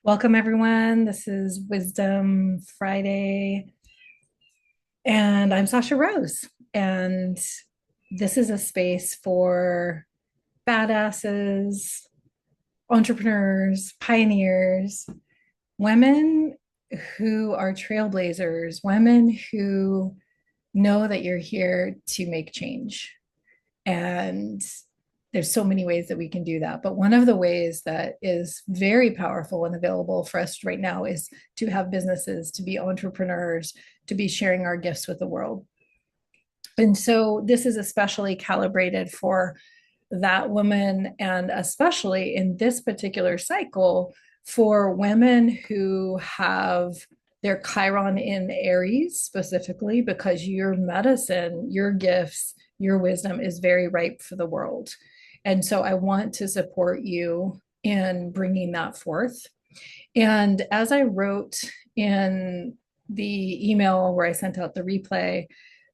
Welcome, everyone. This is Wisdom Friday, and I'm Sasha Rose. And this is a space for badasses, entrepreneurs, pioneers, women who are trailblazers, women who know that you're here to make change. And there's so many ways that we can do that. But one of the ways that is very powerful and available for us right now is to have businesses, to be entrepreneurs, to be sharing our gifts with the world. And so this is especially calibrated for that woman, and especially in this particular cycle for women who have their Chiron in Aries specifically, because your medicine, your gifts, your wisdom is very ripe for the world. And so I want to support you in bringing that forth. And as I wrote in the email where I sent out the replay,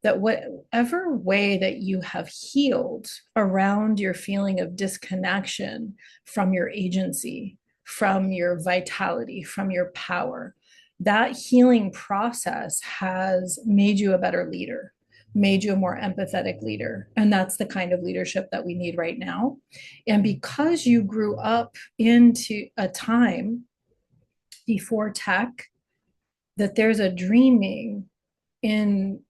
that whatever way that you have healed around your feeling of disconnection from your agency, from your vitality, from your power, that healing process has made you a better leader, made you a more empathetic leader. And that's the kind of leadership that we need right now. And because you grew up into a time before tech, that there's a dreaming into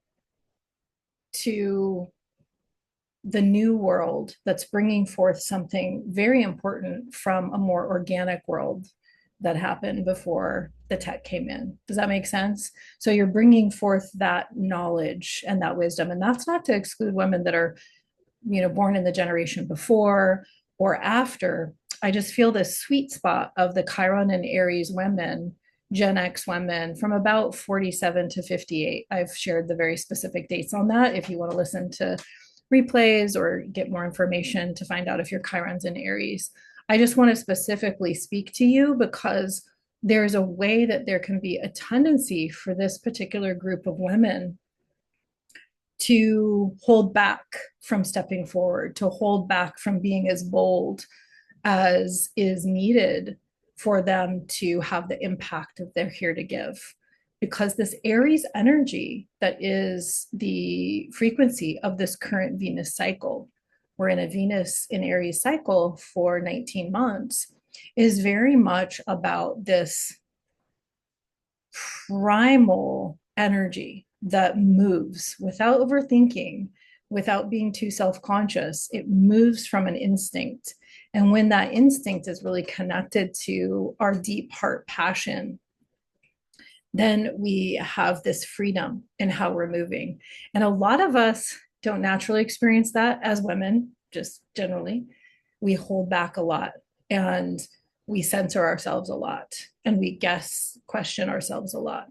the new world that's bringing forth something very important from a more organic world that happened before the tech came in. Does that make sense? So you're bringing forth that knowledge and that wisdom. And that's not to exclude women that are, born in the generation before or after. I just feel this sweet spot of the Chiron and Aries women, Gen X women from about 47 to 58. I've shared the very specific dates on that if you want to listen to replays or get more information to find out if your Chiron's in Aries. I just want to specifically speak to you because there's a way that there can be a tendency for this particular group of women to hold back from stepping forward, to hold back from being as bold as is needed for them to have the impact that they're here to give. Because this Aries energy that is the frequency of this current Venus cycle, we're in a Venus in Aries cycle for 19 months, is very much about this primal energy that moves without overthinking, without being too self conscious. It moves from an instinct. And when that instinct is really connected to our deep heart passion, then we have this freedom in how we're moving. And a lot of us don't naturally experience that as women, just generally. We hold back a lot and we censor ourselves a lot and we question ourselves a lot.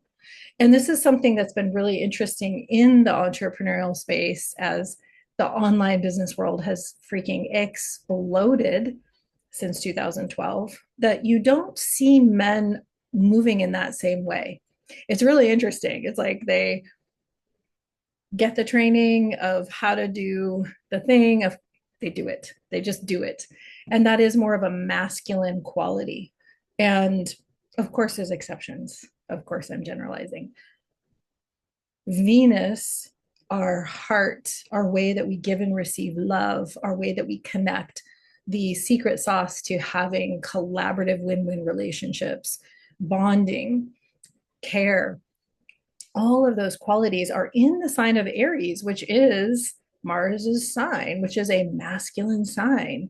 And this is something that's been really interesting in the entrepreneurial space as the online business world has freaking exploded since 2012, that you don't see men moving in that same way. It's really interesting. It's like they get the training of how to do the thing of they do it. They just do it. And that is more of a masculine quality. And of course, there's exceptions. Of course, I'm generalizing. Venus, our heart, our way that we give and receive love, our way that we connect, the secret sauce to having collaborative win-win relationships, bonding, care, all of those qualities are in the sign of Aries, which is Mars's sign, which is a masculine sign.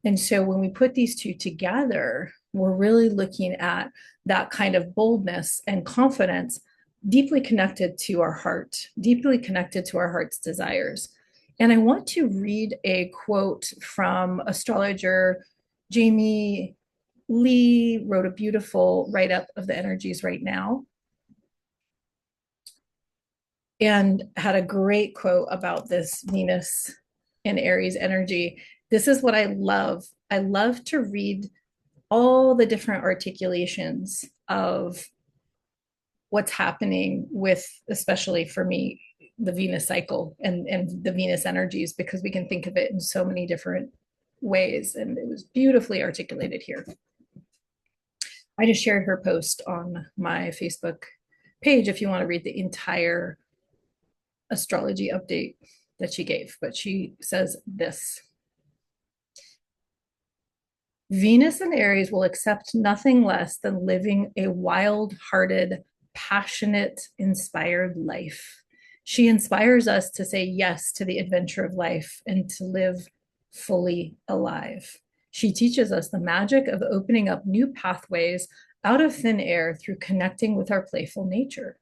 And so when we put these two together, we're really looking at that kind of boldness and confidence deeply connected to our heart, deeply connected to our heart's desires. And I want to read a quote from astrologer Jamie Lee, wrote a beautiful write up of the energies right now, and had a great quote about this Venus in Aries energy. This is what I love. I love to read all the different articulations of what's happening with, especially for me, the Venus cycle and the Venus energies, because we can think of it in so many different ways. And it was beautifully articulated here. I just shared her post on my Facebook page if you want to read the entire astrology update that she gave. But she says this: Venus in Aries will accept nothing less than living a wild hearted, passionate, inspired life. She inspires us to say yes to the adventure of life and to live fully alive. She teaches us the magic of opening up new pathways out of thin air through connecting with our playful nature.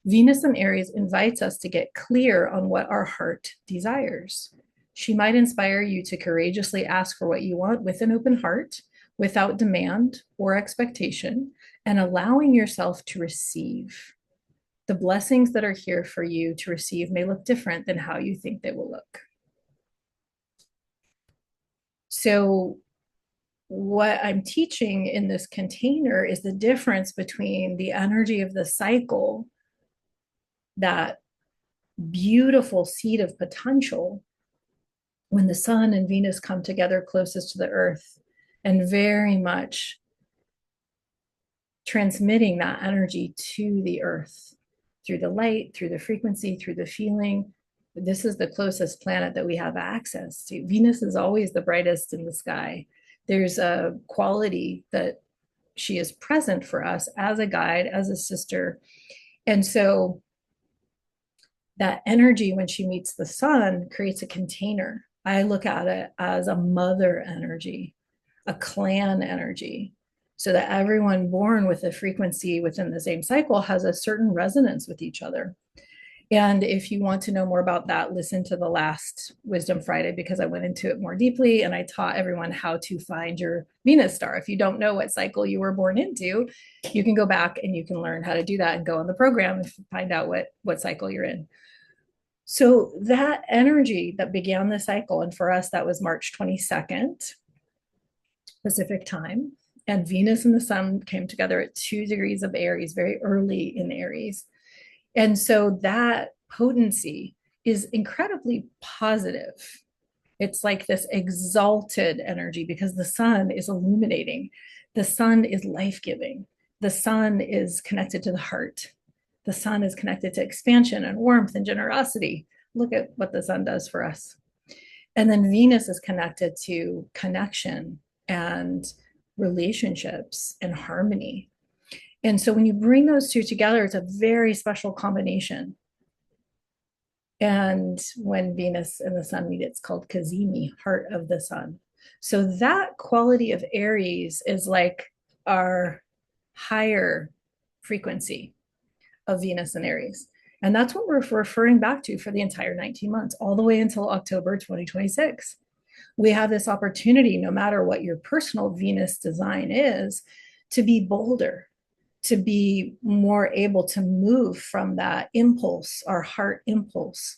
Venus in Aries invites us to get clear on what our heart desires. She might inspire you to courageously ask for what you want with an open heart, without demand or expectation, and allowing yourself to receive. The blessings that are here for you to receive may look different than how you think they will look. So, what I'm teaching in this container is the difference between the energy of the cycle, that beautiful seed of potential, when the sun and Venus come together closest to the earth, and very much transmitting that energy to the earth through the light, through the frequency, through the feeling. This is the closest planet that we have access to. Venus is always the brightest in the sky. There's a quality that she is present for us as a guide, as a sister. And so that energy, when she meets the sun, creates a container. I look at it as a mother energy, a clan energy, so that everyone born with a frequency within the same cycle has a certain resonance with each other. And if you want to know more about that, listen to the last Wisdom Friday, because I went into it more deeply and I taught everyone how to find your Venus star. If you don't know what cycle you were born into, you can go back and you can learn how to do that and go on the program and find out what cycle you're in. So that energy that began the cycle, and for us, that was March 22nd, Pacific time. And Venus and the sun came together at 2 degrees of Aries, very early in Aries. And so that potency is incredibly positive. It's like this exalted energy because the sun is illuminating. The sun is life-giving. The sun is connected to the heart. The sun is connected to expansion and warmth and generosity. Look at what the sun does for us. And then Venus is connected to connection and relationships and harmony. And so when you bring those two together, it's a very special combination. And when Venus and the sun meet, it's called Kazemi, heart of the sun. So that quality of Aries is like our higher frequency of Venus and Aries. And that's what we're referring back to for the entire 19 months, all the way until October 2026. We have this opportunity, no matter what your personal Venus design is, to be bolder, to be more able to move from that impulse, our heart impulse,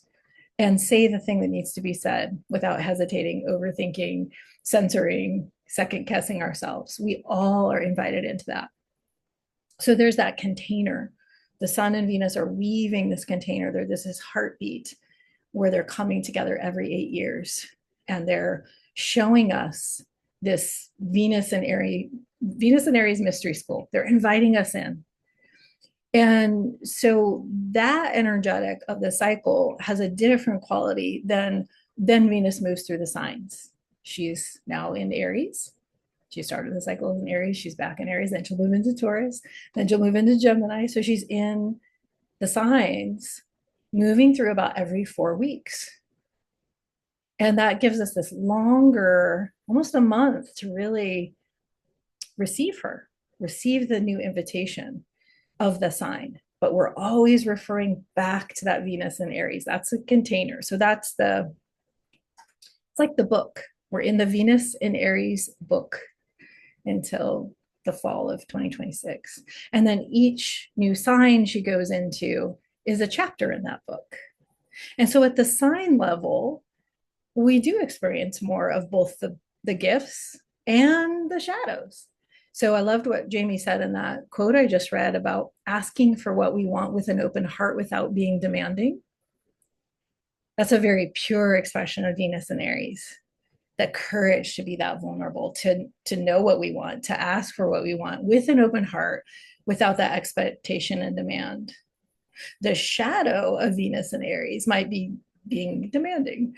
and say the thing that needs to be said without hesitating, overthinking, censoring, second guessing ourselves. We all are invited into that. So there's that container. The sun and Venus are weaving this container. There's this heartbeat where they're coming together every 8 years. And they're showing us this Venus and Aries mystery school. They're inviting us in. And so that energetic of the cycle has a different quality than Venus moves through the signs. She's now in Aries. She started the cycle in Aries. She's back in Aries. Then she'll move into Taurus. Then she'll move into Gemini. So she's in the signs, moving through about every 4 weeks. And that gives us this longer, almost a month, to really receive her, receive the new invitation of the sign. But we're always referring back to that Venus in Aries. That's a container. So it's like the book. We're in the Venus in Aries book until the fall of 2026. And then each new sign she goes into is a chapter in that book. And so at the sign level, we do experience more of both the gifts and the shadows. So I loved what Jamie said in that quote I just read about asking for what we want with an open heart without being demanding. That's a very pure expression of Venus and Aries. the courage to be that vulnerable, to know what we want, to ask for what we want with an open heart, without that expectation and demand. The shadow of Venus and Aries might be being demanding.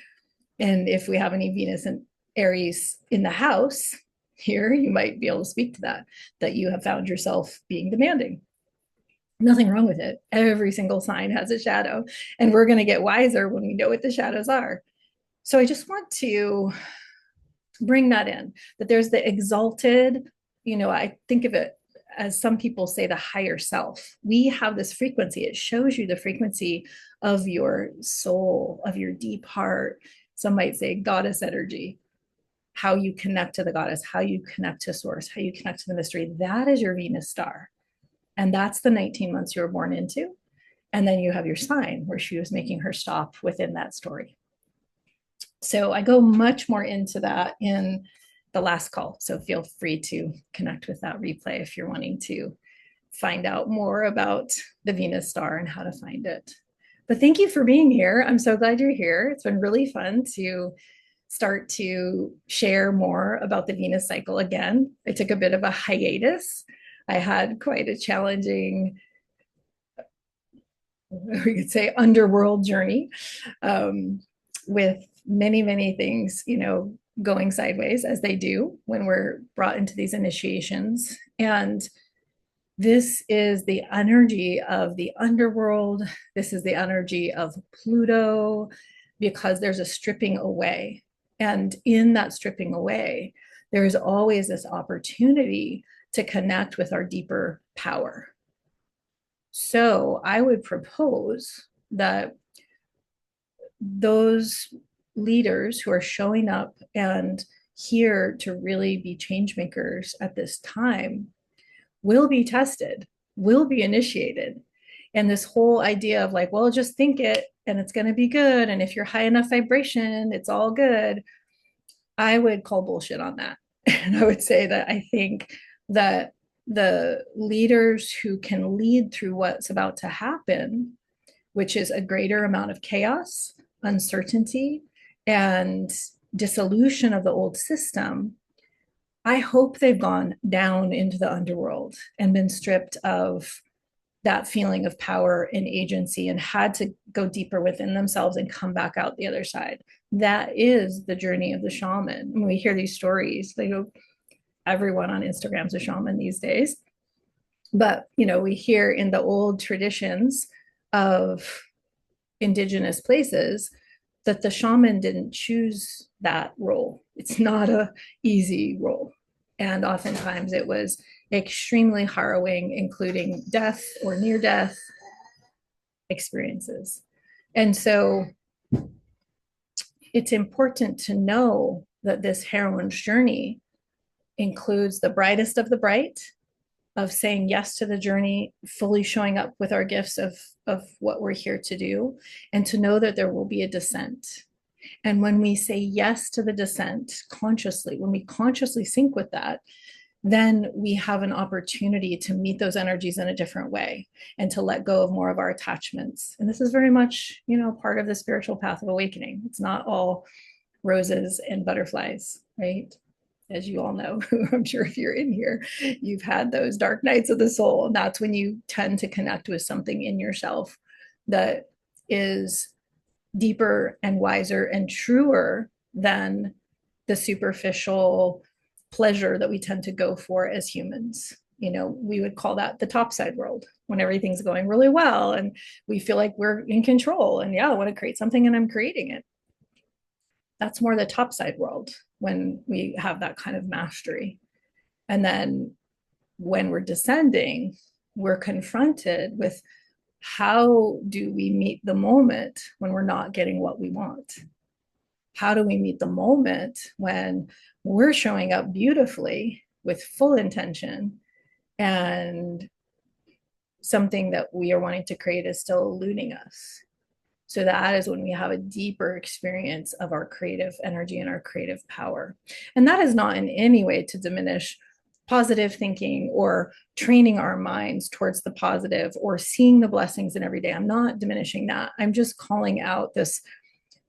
And if we have any Venus and Aries in the house here, you might be able to speak to that, that you have found yourself being demanding. Nothing wrong with it. Every single sign has a shadow, and we're going to get wiser when we know what the shadows are. So I just want to bring that in, that there's the exalted, I think of it as some people say the higher self. We have this frequency. It shows you the frequency of your soul, of your deep heart. Some might say goddess energy, how you connect to the goddess, how you connect to source, how you connect to the mystery. That is your Venus star. And that's the 19 months you were born into. And then you have your sign where she was making her stop within that story. So I go much more into that in the last call. So feel free to connect with that replay if you're wanting to find out more about the Venus star and how to find it. But thank you for being here. I'm so glad you're here. It's been really fun to start to share more about the Venus cycle again. I took a bit of a hiatus. I had quite a challenging, we could say, underworld journey with many, many things, going sideways, as they do when we're brought into these initiations. And this is the energy of the underworld. This is the energy of Pluto, because there's a stripping away. And in that stripping away, there's always this opportunity to connect with our deeper power. So I would propose that those leaders who are showing up and here to really be change makers at this time will be tested, will be initiated. And this whole idea of like, well, just think it and it's going to be good. And if you're high enough vibration, it's all good. I would call bullshit on that. And I would say that I think that the leaders who can lead through what's about to happen, which is a greater amount of chaos, uncertainty, and dissolution of the old system, I hope they've gone down into the underworld and been stripped of that feeling of power and agency and had to go deeper within themselves and come back out the other side. That is the journey of the shaman. When we hear these stories, they go, everyone on Instagram's a shaman these days. But, we hear in the old traditions of indigenous places that the shaman didn't choose that role. It's not a easy role. And oftentimes it was extremely harrowing, including death or near death experiences. And so it's important to know that this heroine's journey includes the brightest of the bright, of saying yes to the journey, fully showing up with our gifts of what we're here to do, and to know that there will be a descent. And when we say yes to the descent consciously, when we consciously sync with that, then we have an opportunity to meet those energies in a different way and to let go of more of our attachments. And this is very much, part of the spiritual path of awakening. It's not all roses and butterflies, right? As you all know, I'm sure if you're in here, you've had those dark nights of the soul. And that's when you tend to connect with something in yourself that is deeper and wiser and truer than the superficial pleasure that we tend to go for as humans. We would call that the topside world, when everything's going really well and we feel like we're in control. And I want to create something and I'm creating it. That's more the topside world when we have that kind of mastery. And then when we're descending, we're confronted with how do we meet the moment when we're not getting what we want? How do we meet the moment when we're showing up beautifully with full intention and something that we are wanting to create is still eluding us? So that is when we have a deeper experience of our creative energy and our creative power. And that is not in any way to diminish positive thinking or training our minds towards the positive or seeing the blessings in every day. I'm not diminishing that. I'm just calling out this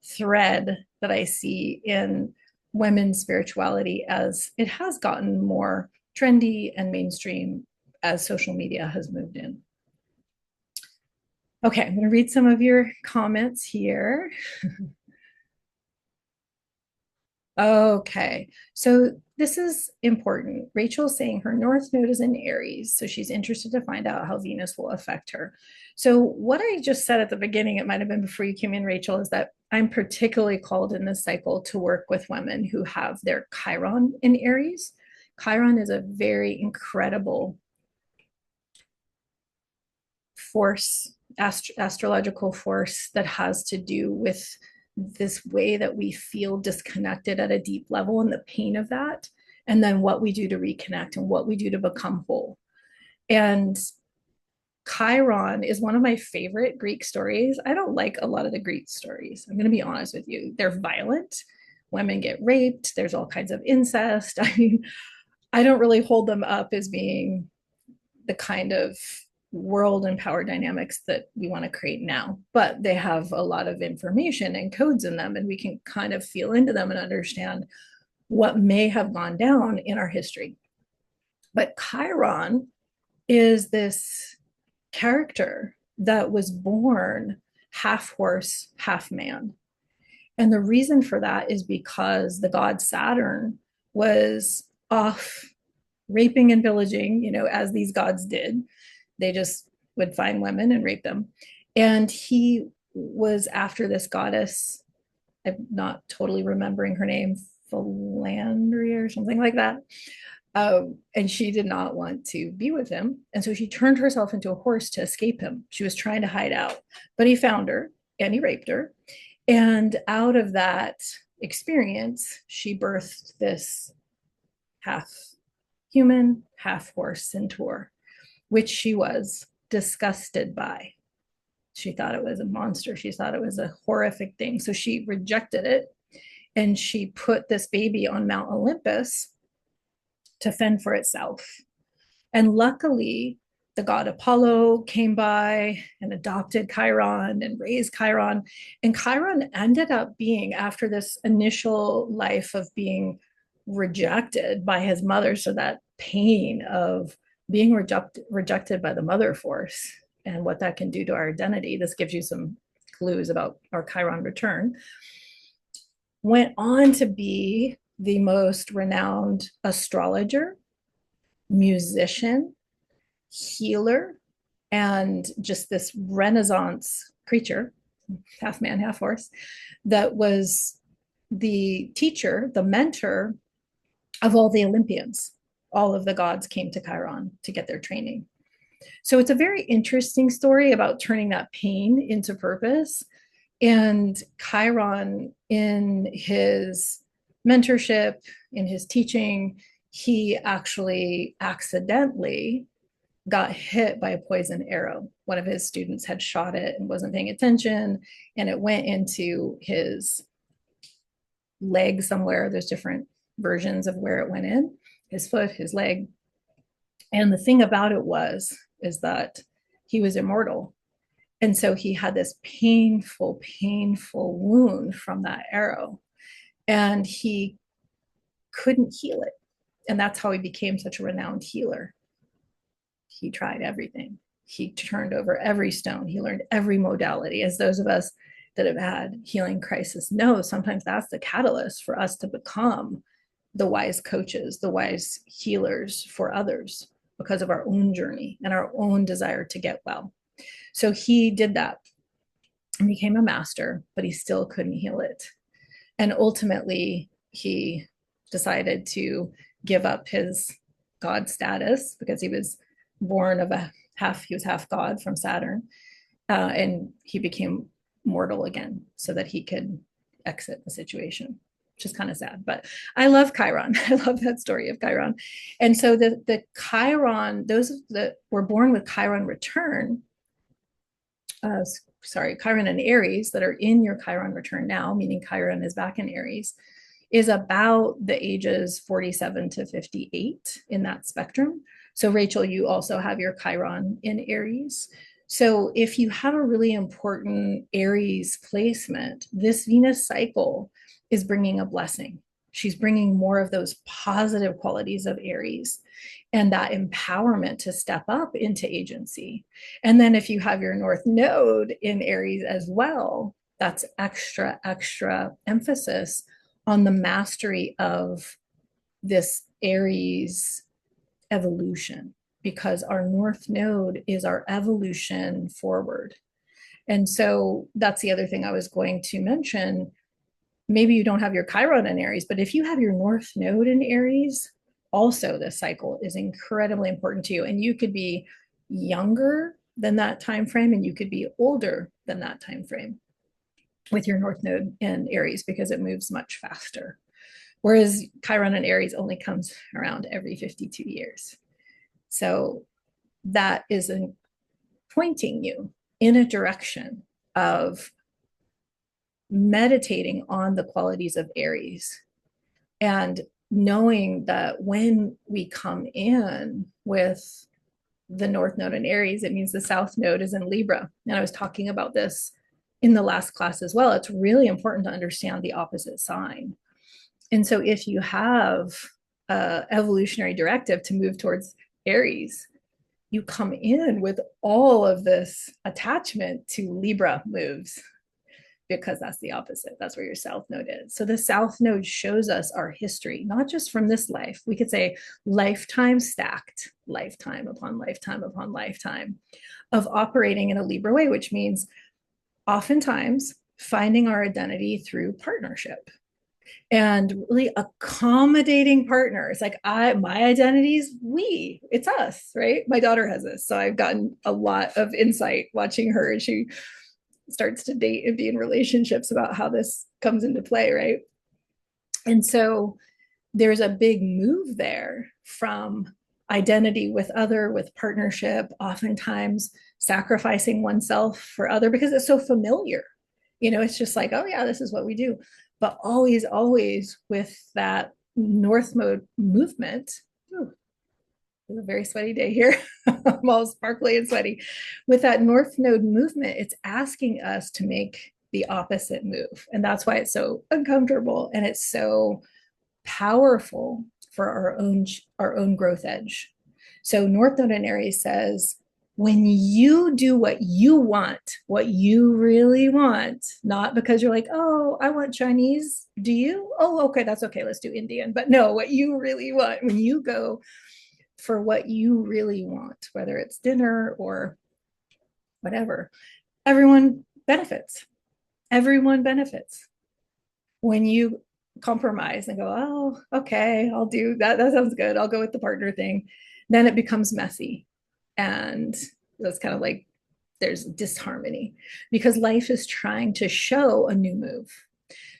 thread that I see in women's spirituality as it has gotten more trendy and mainstream as social media has moved in. Okay, I'm going to read some of your comments here. Okay, so this is important. Rachel's saying her North Node is in Aries, so she's interested to find out how Venus will affect her. So, what I just said at the beginning, it might have been before you came in, Rachel, is that I'm particularly called in this cycle to work with women who have their Chiron in Aries. Chiron is a very incredible force, astrological force that has to do with this way that we feel disconnected at a deep level and the pain of that, and then what we do to reconnect and what we do to become whole. And Chiron is one of my favorite Greek stories. I don't like a lot of the Greek stories. I'm going to be honest with you. They're violent. Women get raped. There's all kinds of incest. I mean, I don't really hold them up as being the kind of world and power dynamics that we want to create now, but they have a lot of information and codes in them, and we can kind of feel into them and understand what may have gone down in our history. But Chiron is this character that was born half horse, half man. And the reason for that is because the god Saturn was off raping and pillaging, as these gods did. They just would find women and rape them. And he was after this goddess. I'm not totally remembering her name, Philandria or something like that. And she did not want to be with him. And so she turned herself into a horse to escape him. She was trying to hide out, but he found her and he raped her. And out of that experience, she birthed this half human, half horse centaur, which she was disgusted by. She thought it was a monster. She thought it was a horrific thing. So she rejected it and she put this baby on Mount Olympus to fend for itself. And luckily, the god Apollo came by and adopted Chiron and raised Chiron. And Chiron ended up being, after this initial life of being rejected by his mother, so that pain of being rejected by the mother force and what that can do to our identity. This gives you some clues about our Chiron return. Went on to be the most renowned astrologer, musician, healer, and just this Renaissance creature, half man, half horse, that was the teacher, the mentor of all the Olympians. All of the gods came to Chiron to get their training. So it's a very interesting story about turning that pain into purpose. And Chiron, in his mentorship, in his teaching, he actually accidentally got hit by a poison arrow. One of his students had shot it and wasn't paying attention, and it went into his leg somewhere. There's different versions of where it went in, his foot, his leg. And the thing about it is that he was immortal. And so he had this painful, painful wound from that arrow, and he couldn't heal it. And that's how he became such a renowned healer. He tried everything. He turned over every stone. He learned every modality. As those of us that have had healing crisis know, sometimes that's the catalyst for us to become the wise coaches, the wise healers for others, because of our own journey and our own desire to get well. So he did that and became a master, but he still couldn't heal it. And ultimately, he decided to give up his god status because he was born of he was half god from Saturn. And he became mortal again so that he could exit the situation, which is kind of sad. But I love Chiron. I love that story of Chiron. And so the Chiron, those that were born with Chiron return, Chiron and Aries that are in your Chiron return now, meaning Chiron is back in Aries, is about the ages 47 to 58 in that spectrum. So Rachel, you also have your Chiron in Aries. So if you have a really important Aries placement, this Venus cycle is bringing a blessing. She's bringing more of those positive qualities of Aries and that empowerment to step up into agency. And then if you have your North Node in Aries as well, that's extra emphasis on the mastery of this Aries evolution, because our North Node is our evolution forward. And so that's the other thing I was going to mention. Maybe you don't have your Chiron in Aries, but if you have your North Node in Aries, also this cycle is incredibly important to you. And you could be younger than that time frame, and you could be older than that time frame with your North Node in Aries, because it moves much faster. Whereas Chiron in Aries only comes around every 52 years. So that is pointing you in a direction of meditating on the qualities of Aries and knowing that when we come in with the North Node in Aries, it means the South Node is in Libra. And I was talking about this in the last class as well. It's really important to understand the opposite sign. And so if you have an evolutionary directive to move towards Aries, you come in with all of this attachment to Libra moves, because that's the opposite. That's where your South Node is. So the South Node shows us our history, not just from this life. We could say lifetime stacked, lifetime upon lifetime upon lifetime of operating in a Libra way, which means oftentimes finding our identity through partnership and really accommodating partners. Like my identity is we, it's us, right? My daughter has this. So I've gotten a lot of insight watching her as she starts to date and be in relationships about how this comes into play, right? And so there's a big move there from identity with other, with partnership, oftentimes sacrificing oneself for other because it's so familiar. It's just like, oh yeah, this is what we do. But always, always with that North Node movement. Ooh, it's a very sweaty day here. I'm all sparkly and sweaty. With that North Node movement, it's asking us to make the opposite move. And that's why it's so uncomfortable and it's so powerful for our own growth edge. So North Node in Aries says, when you do what you want, what you really want, not because you're like, oh, I want Chinese. Do you? Oh, okay, that's okay. Let's do Indian. But no, what you really want, when you go for what you really want, whether it's dinner or whatever, everyone benefits. Everyone benefits. When you compromise and go, oh, okay, I'll do that. That sounds good. I'll go with the partner thing. Then it becomes messy. And that's kind of like there's disharmony because life is trying to show a new move.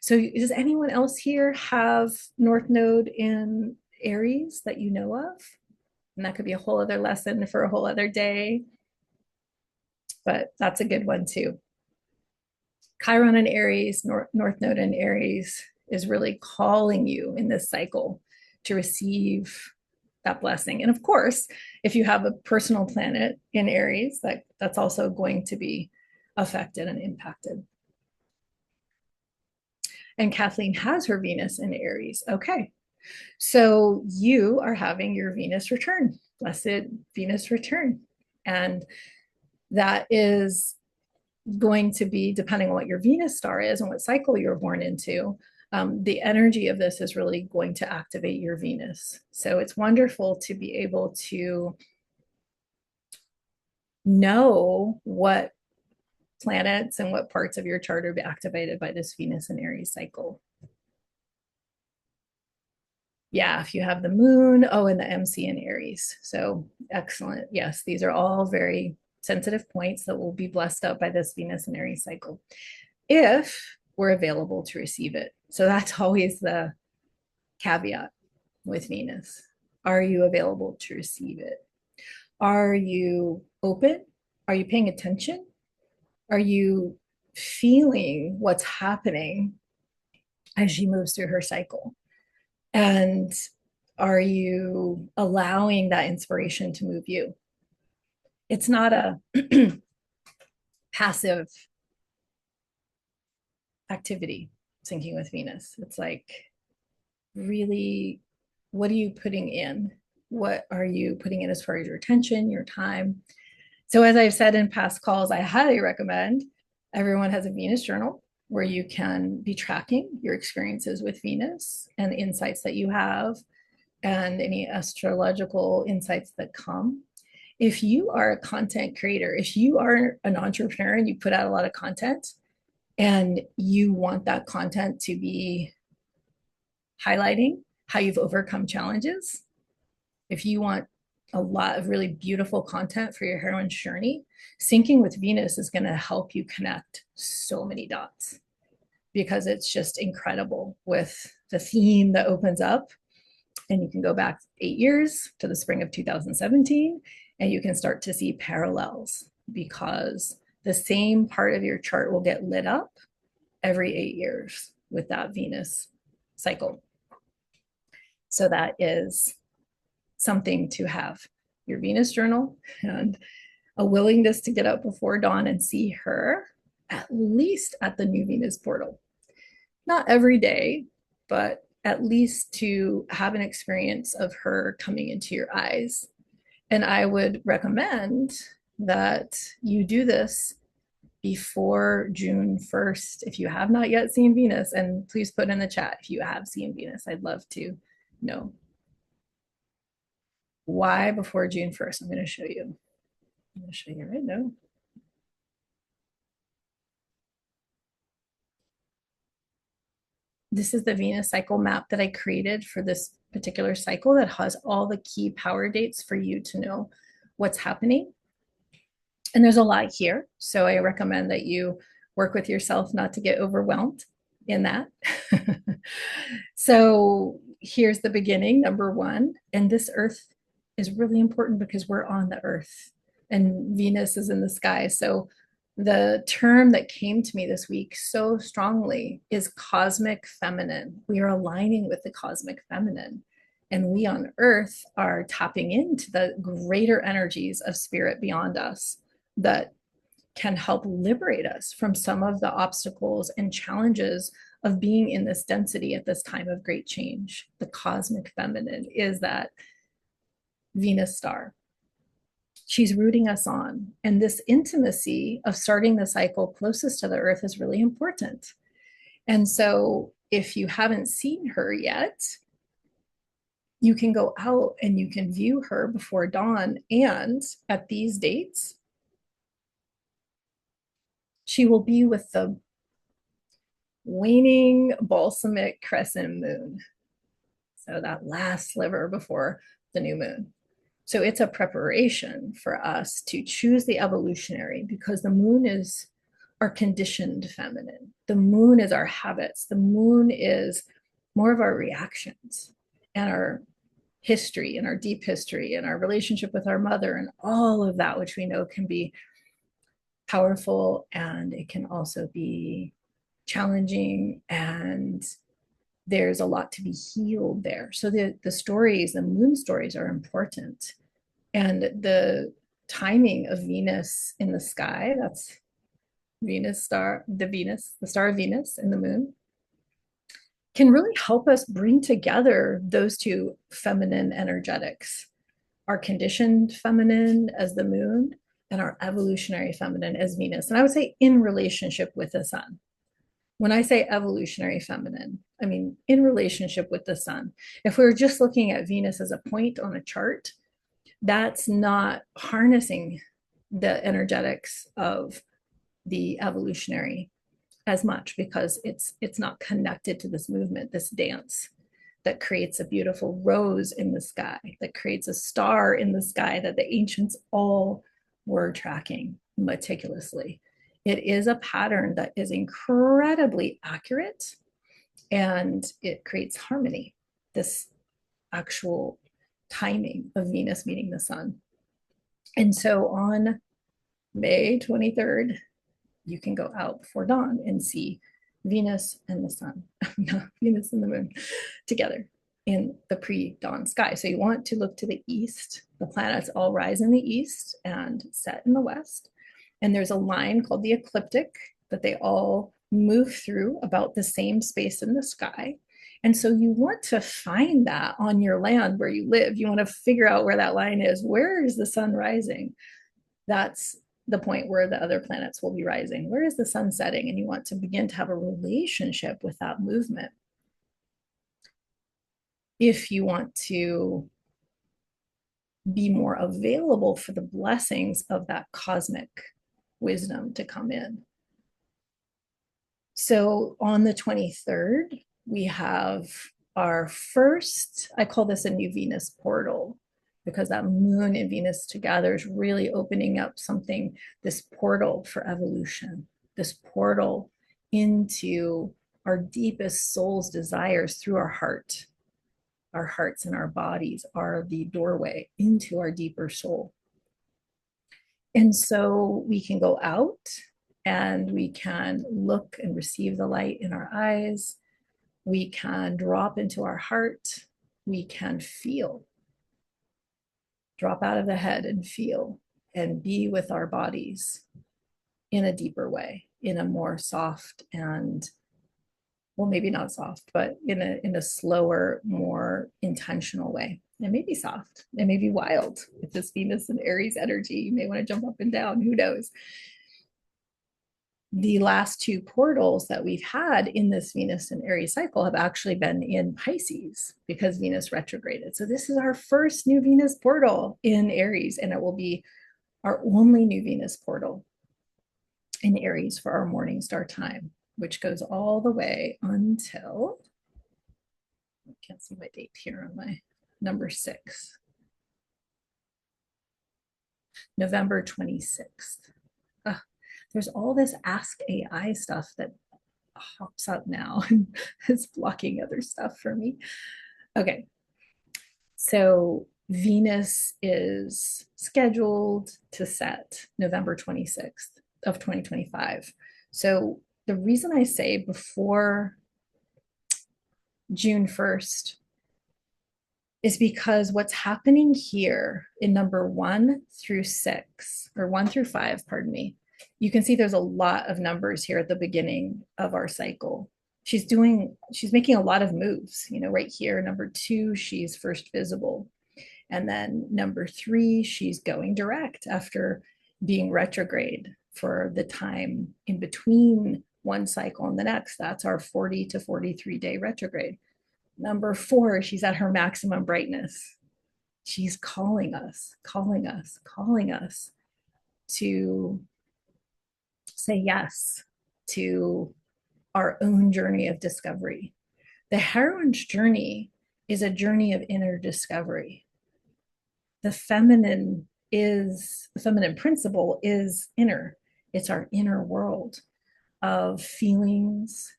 So does anyone else here have North Node in Aries that you know of? And that could be a whole other lesson for a whole other day. But that's a good one too. Chiron in Aries, North Node in Aries is really calling you in this cycle to receive that blessing. And of course, if you have a personal planet in Aries, that's also going to be affected and impacted. And Kathleen has her Venus in Aries. Okay. So you are having your Venus return, blessed Venus return. And that is going to be, depending on what your Venus star is and what cycle you're born into, the energy of this is really going to activate your Venus. So it's wonderful to be able to know what planets and what parts of your chart are activated by this Venus and Aries cycle. Yeah, if you have the moon, and the MC in Aries. So excellent. Yes, these are all very sensitive points that will be blessed up by this Venus and Aries cycle if we're available to receive it. So that's always the caveat with Venus. Are you available to receive it? Are you open? Are you paying attention? Are you feeling what's happening as she moves through her cycle? And are you allowing that inspiration to move you? It's not a passive activity, syncing with Venus. It's like really, what are you putting in? What are you putting in as far as your attention, your time? So, as I've said in past calls, I highly recommend everyone has a Venus journal where you can be tracking your experiences with Venus and the insights that you have and any astrological insights that come. If you are a content creator, if you are an entrepreneur and you put out a lot of content and you want that content to be highlighting how you've overcome challenges, if you want a lot of really beautiful content for your heroine's journey, syncing with Venus is going to help you connect so many dots because it's just incredible with the theme that opens up. And you can go back 8 years to the spring of 2017, and you can start to see parallels because the same part of your chart will get lit up every 8 years with that Venus cycle. So that is something to have your Venus journal and a willingness to get up before dawn and see her at least at the new Venus portal. Not every day, but at least to have an experience of her coming into your eyes. And I would recommend that you do this before June 1st. If you have not yet seen Venus, and please put in the chat if you have seen Venus, I'd love to know. Why before June 1st? I'm going to show you. I'm going to show you right now. This is the Venus cycle map that I created for this particular cycle that has all the key power dates for you to know what's happening. And there's a lot here. So I recommend that you work with yourself not to get overwhelmed in that. So here's the beginning, number one. And this Earth is really important because we're on the Earth and Venus is in the sky. So the term that came to me this week so strongly is cosmic feminine. We are aligning with the cosmic feminine. And we on Earth are tapping into the greater energies of spirit beyond us that can help liberate us from some of the obstacles and challenges of being in this density at this time of great change. The cosmic feminine is that Venus star. She's rooting us on. And this intimacy of starting the cycle closest to the Earth is really important. And so if you haven't seen her yet, you can go out and you can view her before dawn. And at these dates, she will be with the waning balsamic crescent moon. So that last sliver before the new moon. So it's a preparation for us to choose the evolutionary because the moon is our conditioned feminine. The moon is our habits. The moon is more of our reactions and our history and our deep history and our relationship with our mother and all of that, which we know can be powerful and it can also be challenging, and there's a lot to be healed there. So the stories, the moon stories are important. And the timing of Venus in the sky, that's Venus star, the star of Venus and the moon, can really help us bring together those two feminine energetics, our conditioned feminine as the moon and our evolutionary feminine as Venus. And I would say in relationship with the sun. When I say evolutionary feminine, I mean in relationship with the sun. If we were just looking at Venus as a point on a chart, that's not harnessing the energetics of the evolutionary as much because it's not connected to this movement, this dance that creates a beautiful rose in the sky, that creates a star in the sky that the ancients all were tracking meticulously. It is a pattern that is incredibly accurate and it creates harmony, this actual timing of Venus meeting the sun. And so on May 23rd, you can go out before dawn and see Venus and the sun, Venus and the moon together in the pre-dawn sky. So you want to look to the east. The planets all rise in the east and set in the west. And there's a line called the ecliptic that they all move through about the same space in the sky. And so you want to find that on your land where you live. You want to figure out where that line is. Where is the sun rising? That's the point where the other planets will be rising. Where is the sun setting? And you want to begin to have a relationship with that movement. If you want to be more available for the blessings of that cosmic wisdom to come in. So on the 23rd, we have our first, I call this a new Venus portal, because that moon and Venus together is really opening up something, this portal for evolution, this portal into our deepest soul's desires through our heart. Our hearts and our bodies are the doorway into our deeper soul. And so we can go out and we can look and receive the light in our eyes. We can drop into our heart. We can feel, drop out of the head and feel and be with our bodies in a deeper way, in a more soft and, well, maybe not soft, but in a slower, more intentional way. It may be soft, it may be wild. With this Venus and Aries energy, you may want to jump up and down, who knows? The last two portals that we've had in this Venus and Aries cycle have actually been in Pisces because Venus retrograded. So this is our first new Venus portal in Aries, and it will be our only new Venus portal in Aries for our morning star time, which goes all the way until, I can't see my date here on my number 6, November 26th. There's all this Ask AI stuff that hops up now and is blocking other stuff for me. Okay, so Venus is scheduled to set November 26th of 2025. So the reason I say before June 1st is because what's happening here in number 1 through 6, or 1 through 5, pardon me, you can see there's a lot of numbers here at the beginning of our cycle. She's making a lot of moves, right here, number 2, she's first visible. And then number 3, she's going direct after being retrograde for the time in between one cycle and the next. That's our 40 to 43 day retrograde. Number 4, she's at her maximum brightness. She's calling us to say yes to our own journey of discovery. The heroine's journey is a journey of inner discovery. The feminine principle is inner. It's our inner world of feelings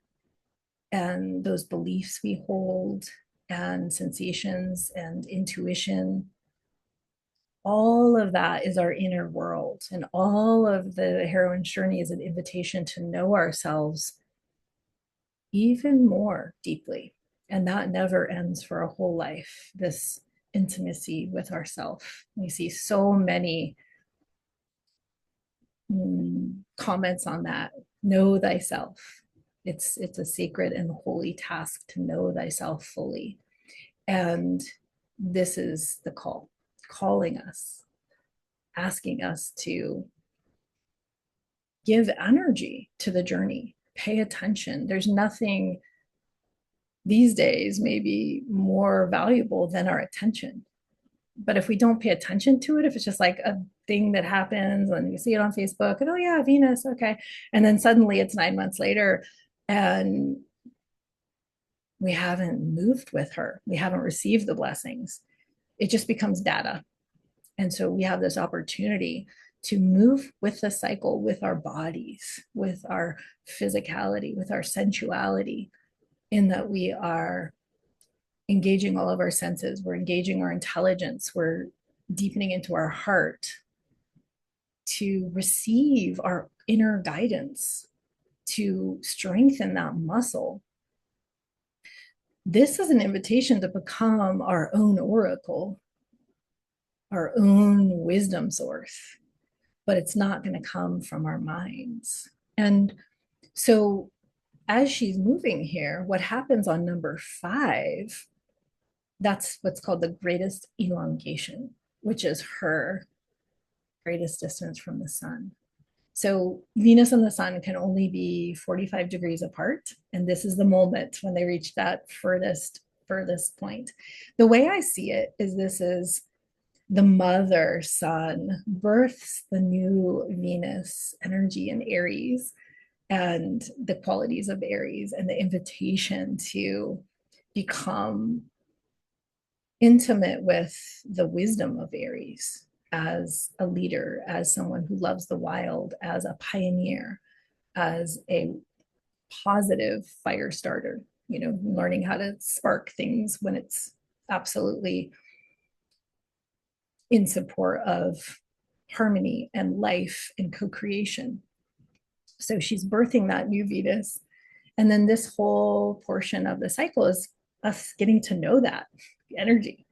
and those beliefs we hold and sensations and intuition. All of that is our inner world, and all of the heroine's journey is an invitation to know ourselves even more deeply. And that never ends for a whole life, this intimacy with ourself. We see so many comments on that. Know thyself. It's a sacred and holy task to know thyself fully. And this is the call, calling us, asking us to give energy to the journey, pay attention. There's nothing these days maybe more valuable than our attention. But if we don't pay attention to it, if it's just like a thing that happens and you see it on Facebook and, oh yeah, Venus, okay. And then suddenly it's 9 months later and we haven't moved with her, we haven't received the blessings, it just becomes data. And so we have this opportunity to move with the cycle, with our bodies, with our physicality, with our sensuality, in that we are engaging all of our senses, we're engaging our intelligence, we're deepening into our heart to receive our inner guidance, to strengthen that muscle. This is an invitation to become our own oracle, our own wisdom source, but it's not going to come from our minds. And so as she's moving here, what happens on number 5, that's what's called the greatest elongation, which is her greatest distance from the sun. So Venus and the sun can only be 45 degrees apart. And this is the moment when they reach that furthest point. The way I see it is this is the mother sun births the new Venus energy in Aries and the qualities of Aries and the invitation to become intimate with the wisdom of Aries as a leader, as someone who loves the wild, as a pioneer, as a positive fire starter, learning how to spark things when it's absolutely in support of harmony and life and co-creation. So she's birthing that new Venus. And then this whole portion of the cycle is us getting to know that energy.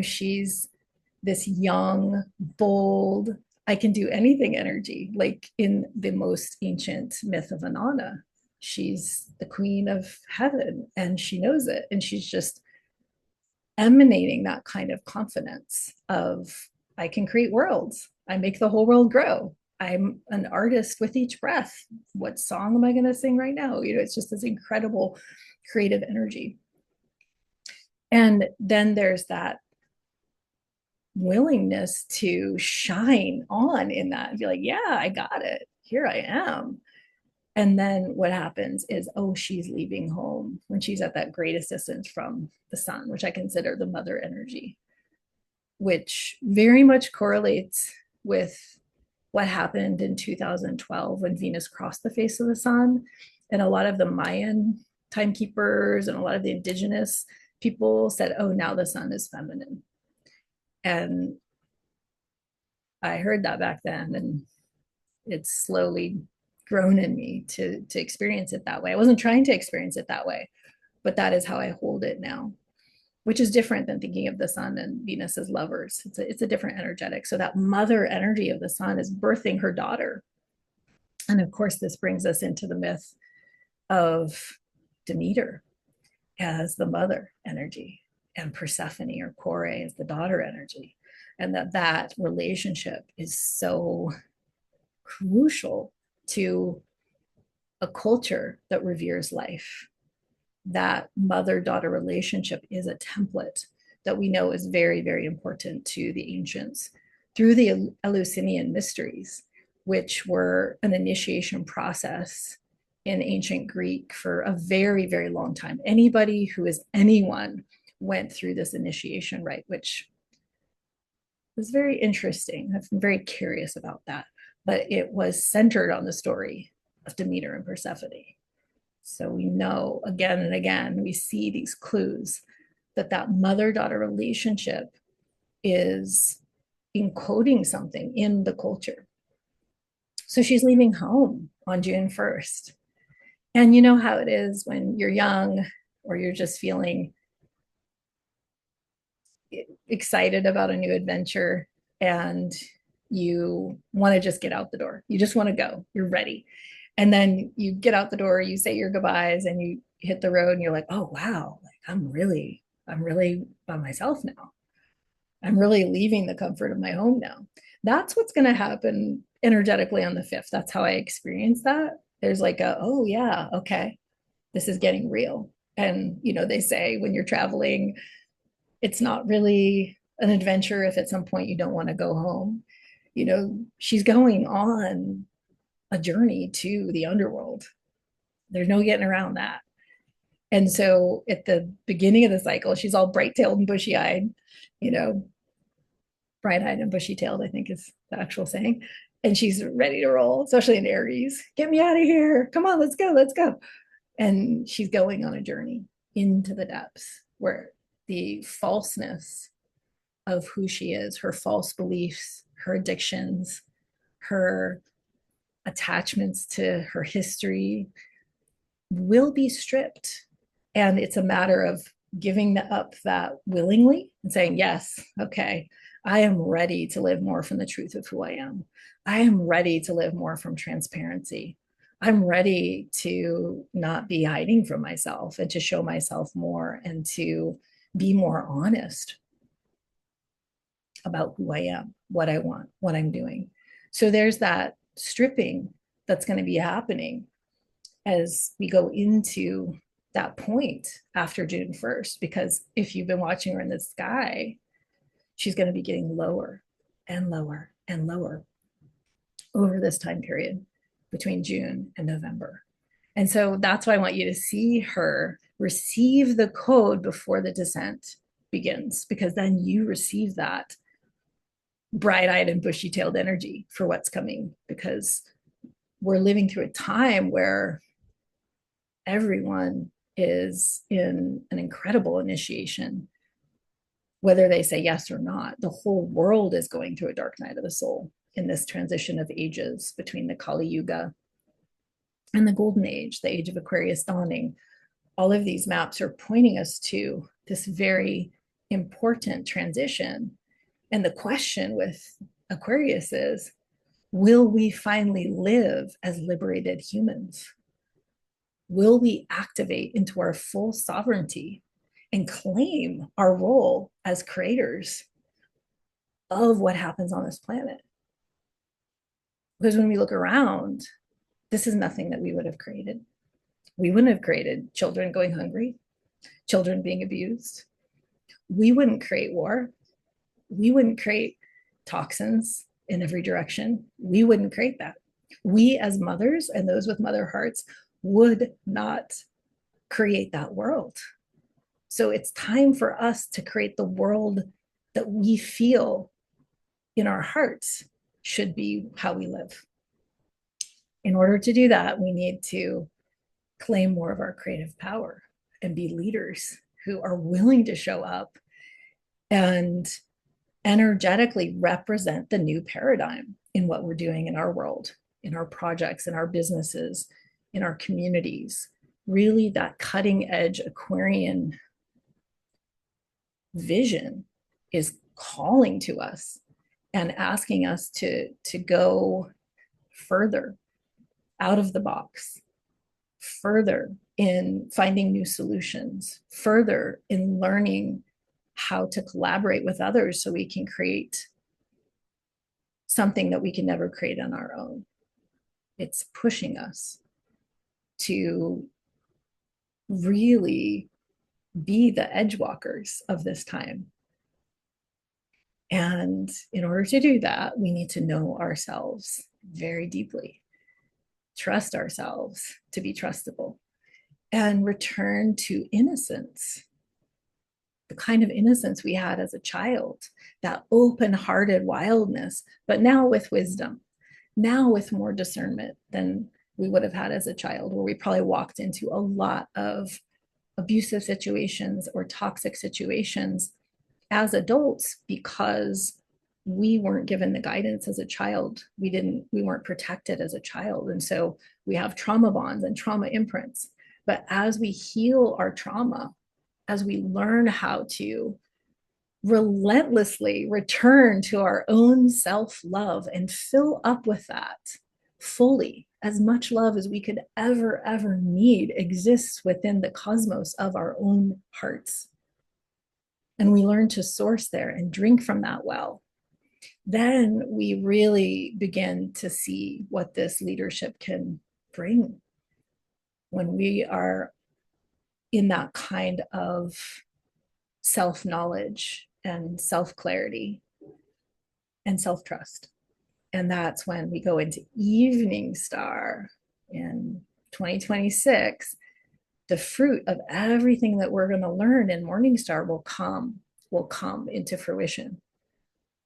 She's this young, bold, I can do anything energy, like in the most ancient myth of Inanna. She's the queen of heaven and she knows it. And she's just emanating that kind of confidence of, I can create worlds. I make the whole world grow. I'm an artist with each breath. What song am I going to sing right now? It's just this incredible creative energy. And then there's that willingness to shine on in that and be like, yeah, I got it. Here I am. And then what happens is, oh, she's leaving home when she's at that greatest distance from the sun, which I consider the mother energy, which very much correlates with what happened in 2012 when Venus crossed the face of the sun. And a lot of the Mayan timekeepers and a lot of the indigenous people said, oh, now the sun is feminine. And I heard that back then, and it's slowly grown in me to experience it that way. I wasn't trying to experience it that way, but that is how I hold it now, which is different than thinking of the sun and Venus as lovers. It's a different energetic. So that mother energy of the sun is birthing her daughter. And of course, this brings us into the myth of Demeter as the mother energy and Persephone or Kore as the daughter energy. And that relationship is so crucial to a culture that reveres life. That mother-daughter relationship is a template that we know is very, very important to the ancients through the Eleusinian mysteries, which were an initiation process in ancient Greek for a very, very long time. Anybody who is anyone went through this initiation rite, which was very interesting. I've been very curious about that. But it was centered on the story of Demeter and Persephone. So we know again and again, we see these clues that mother-daughter relationship is encoding something in the culture. So she's leaving home on June 1st. And you know how it is when you're young or you're just feeling excited about a new adventure and you want to just get out the door. You just want to go. You're ready. And then you get out the door, you say your goodbyes and you hit the road and you're like, oh, wow, like I'm really by myself now. I'm really leaving the comfort of my home now. That's what's going to happen energetically on the 5th. That's how I experience that. There's like oh yeah, okay, this is getting real. And, they say when you're traveling, it's not really an adventure if at some point you don't want to go home. She's going on a journey to the underworld. There's no getting around that. And so at the beginning of the cycle, she's all bright-tailed and bushy-eyed, bright-eyed and bushy-tailed, I think is the actual saying. And she's ready to roll, especially in Aries. Get me out of here. Come on, let's go, let's go. And she's going on a journey into the depths where the falseness of who she is, her false beliefs, her addictions, her attachments to her history will be stripped. And it's a matter of giving up that willingly and saying, yes, okay, I am ready to live more from the truth of who I am. I am ready to live more from transparency. I'm ready to not be hiding from myself and to show myself more and to be more honest about who I am, what I want, what I'm doing. So there's that stripping that's going to be happening as we go into that point after June 1st. Because if you've been watching her in the sky, she's going to be getting lower and lower and lower over this time period between June and November. And so that's why I want you to see her receive the code before the descent begins, because then you receive that bright-eyed and bushy-tailed energy for what's coming, because we're living through a time where everyone is in an incredible initiation, whether they say yes or not. The whole world is going through a dark night of the soul in this transition of ages between the Kali Yuga and the Golden Age, the age of Aquarius dawning. All of these maps are pointing us to this very important transition. And the question with Aquarius is, will we finally live as liberated humans? Will we activate into our full sovereignty and claim our role as creators of what happens on this planet? Because when we look around, this is nothing that we would have created. We wouldn't have created children going hungry, children being abused. We wouldn't create war. We wouldn't create toxins in every direction. We wouldn't create that. We as mothers and those with mother hearts would not create that world. So it's time for us to create the world that we feel in our hearts should be how we live. In order to do that, we need to claim more of our creative power and be leaders who are willing to show up and energetically represent the new paradigm in what we're doing in our world, in our projects, in our businesses, in our communities. Really, that cutting edge Aquarian vision is calling to us and asking us to go further out of the box, further in finding new solutions, further in learning how to collaborate with others so we can create something that we can never create on our own. It's pushing us to really be the edge walkers of this time. And in order to do that, we need to know ourselves very deeply, trust ourselves to be trustable, and return to innocence, the kind of innocence we had as a child, that open-hearted wildness, but now with wisdom, now with more discernment than we would have had as a child, where we probably walked into a lot of abusive situations or toxic situations as adults because we weren't given the guidance as a child. We weren't protected as a child. And so we have trauma bonds and trauma imprints. But as we heal our trauma, as we learn how to relentlessly return to our own self-love and fill up with that fully, as much love as we could ever need exists within the cosmos of our own hearts. And we learn to source there and drink from that well. Then we really begin to see what this leadership can bring when we are in that kind of self-knowledge and self-clarity and self-trust. And that's when we go into Evening Star in 2026. The fruit of everything that we're going to learn in Morning Star will come into fruition.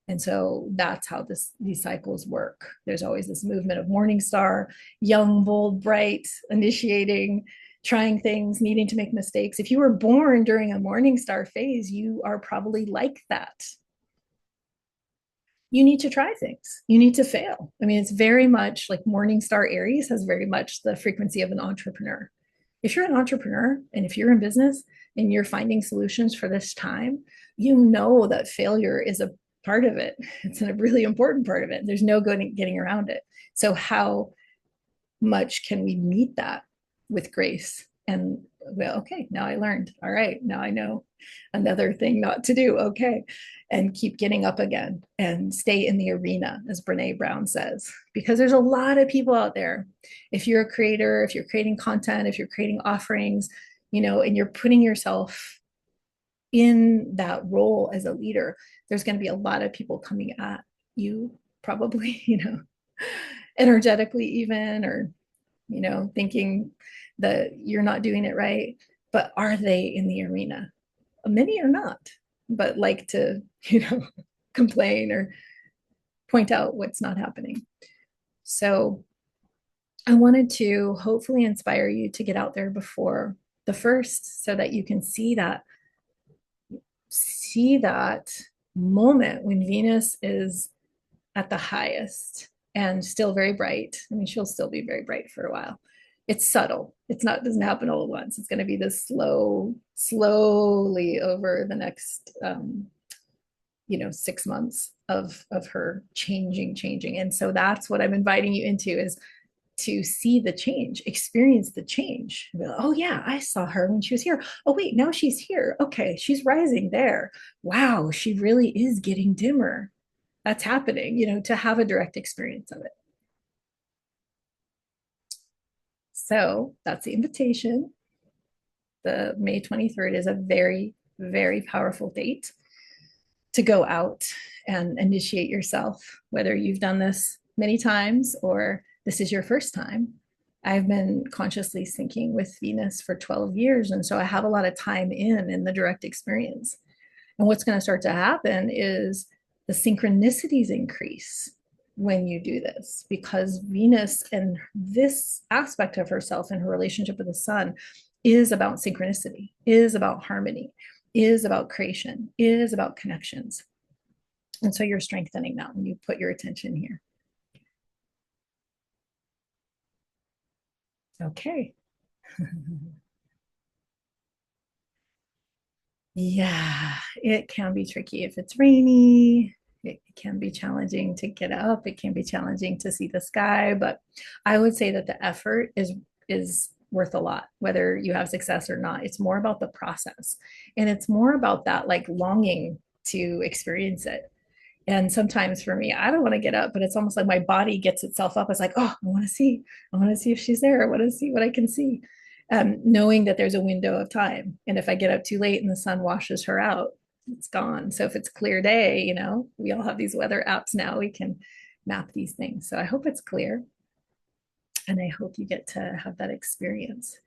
And so that's how these cycles work. There's always this movement of Morning Star, young, bold, bright, initiating, trying things, needing to make mistakes. If you were born during a Morning Star phase, you are probably like that. You need to try things. You need to fail. I mean, it's very much like Morning Star Aries has very much the frequency of an entrepreneur. If you're an entrepreneur and if you're in business and you're finding solutions for this time, you know that failure is a part of it. It's a really important part of it. There's no getting around it. So how much can we meet that with grace? And well, okay, now I learned. All right, now I know another thing not to do. Okay. And keep getting up again and stay in the arena, as Brene Brown says, because there's a lot of people out there. If you're a creator, if you're creating content, if you're creating offerings, and you're putting yourself in that role as a leader, there's going to be a lot of people coming at you, probably, energetically, even, or, thinking that you're not doing it right. But are they in the arena? Many are not, but like to, complain or point out what's not happening. So I wanted to hopefully inspire you to get out there before the first so that you can see that moment when Venus is at the highest and still very bright. I mean, she'll still be very bright for a while. It's subtle. It doesn't happen all at once. It's going to be this slowly over the next 6 months of her changing. And so that's what I'm inviting you into, is to see the change, experience the change. Like, oh yeah, I saw her when she was here. Oh wait, now she's here. Okay, she's rising there. Wow, she really is getting dimmer. That's happening, to have a direct experience of it. So that's the invitation. The May 23rd is a very, very powerful date to go out and initiate yourself, whether you've done this many times or this is your first time. I've been consciously syncing with Venus for 12 years. And so I have a lot of time in the direct experience. And what's going to start to happen is the synchronicities increase when you do this, because Venus and this aspect of herself and her relationship with the sun is about synchronicity, is about harmony, is about creation, is about connections. And so you're strengthening that when you put your attention here. Okay. Yeah, it can be tricky if it's rainy. It can be challenging to get up. It can be challenging to see the sky, but I would say that the effort is worth a lot, whether you have success or not. It's more about the process, and it's more about that like longing to experience it. And sometimes for me, I don't want to get up, but it's almost like my body gets itself up. It's like, oh, I want to see if she's there. I want to see what I can see. Knowing that there's a window of time. And if I get up too late and the sun washes her out, it's gone. So if it's clear day, we all have these weather apps now. We can map these things. So I hope it's clear. And I hope you get to have that experience.